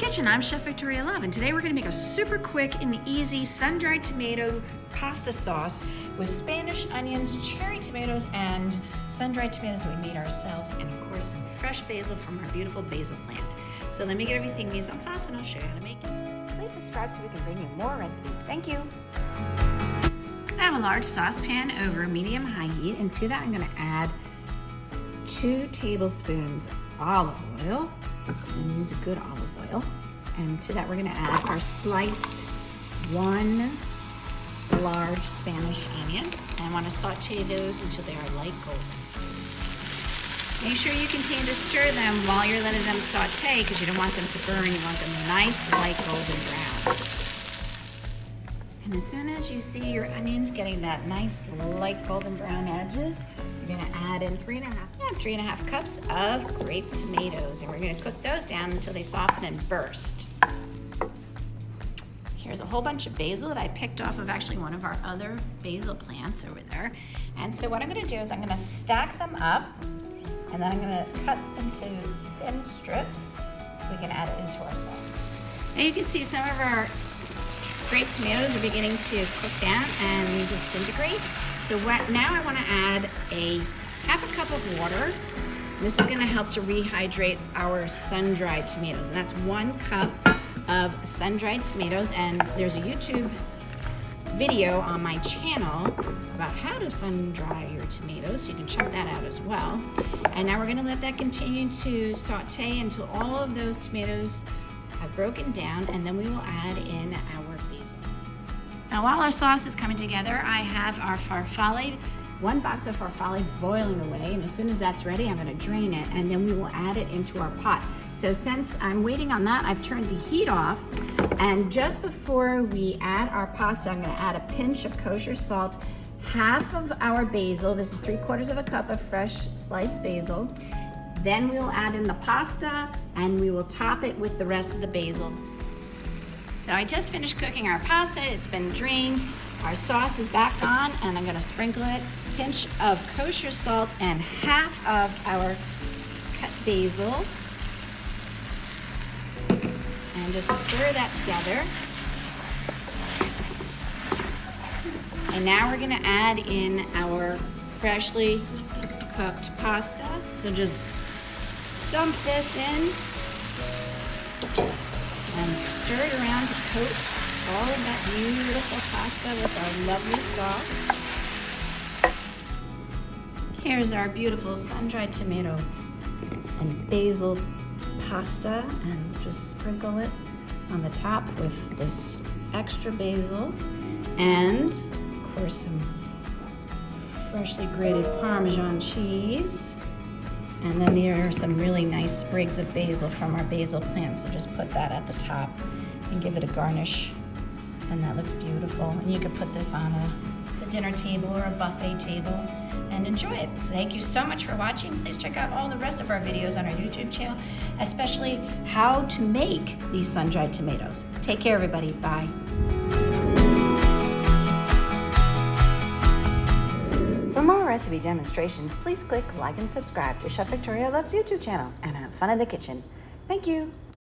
Kitchen. I'm Chef Victoria Love, and today we're going to make a super quick and easy sun-dried tomato pasta sauce with Spanish onions, cherry tomatoes, and sun-dried tomatoes that we made ourselves, and of course some fresh basil from our beautiful basil plant. So let me get everything mise en place and I'll show you how to make it. Please subscribe so we can bring you more recipes. Thank you. I have a large saucepan over medium-high heat, and to that I'm going to add 2 tablespoons of olive oil. And use a good olive oil. And to that we're going to add our sliced 1 large Spanish onion. And I want to saute those until they are light golden. Make sure you continue to stir them while you're letting them saute, because you don't want them to burn. You want them nice light golden brown. And as soon as you see your onions getting that nice light golden brown edges, you're going to add in 3.5 cups of grape tomatoes, and we're going to cook those down until they soften and burst. Here's a whole bunch of basil that I picked off of actually one of our other basil plants over there. And so what I'm going to do is I'm going to stack them up, and then I'm going to cut into thin strips so we can add it into our sauce. Now you can see some of our grape tomatoes are beginning to cook down and disintegrate. So now I want to add half a cup of water. This is going to help to rehydrate our sun-dried tomatoes. And that's 1 cup of sun-dried tomatoes. And there's a YouTube video on my channel about how to sun-dry your tomatoes, so you can check that out as well. And now we're going to let that continue to saute until all of those tomatoes have broken down, and then we will add in our basil. Now while our sauce is coming together, I have our farfalle, 1 box of farfalle boiling away, and as soon as that's ready, I'm going to drain it, and then we will add it into our pot. So since I'm waiting on that, I've turned the heat off, and just before we add our pasta, I'm going to add a pinch of kosher salt, half of our basil. This is 3/4 cup of fresh sliced basil. Then we'll add in the pasta, and we will top it with the rest of the basil. So I just finished cooking our pasta. It's been drained. Our sauce is back on, and I'm going to sprinkle it, pinch of kosher salt, and half of our cut basil. And just stir that together. And now we're going to add in our freshly cooked pasta. So just dump this in and stir it around to coat all of that beautiful pasta with our lovely sauce. Here's our beautiful sun-dried tomato and basil pasta, and just sprinkle it on the top with this extra basil, and of course some freshly grated Parmesan cheese. And then there are some really nice sprigs of basil from our basil plant, so just put that at the top and give it a garnish, and that looks beautiful. And you could put this on the dinner table or a buffet table and enjoy it. So thank you so much for watching. Please check out all the rest of our videos on our YouTube channel, especially how to make these sun-dried tomatoes. Take care, everybody. Bye. For more recipe demonstrations, please click like and subscribe to Chef Victoria Love's YouTube channel, and have fun in the kitchen. Thank you.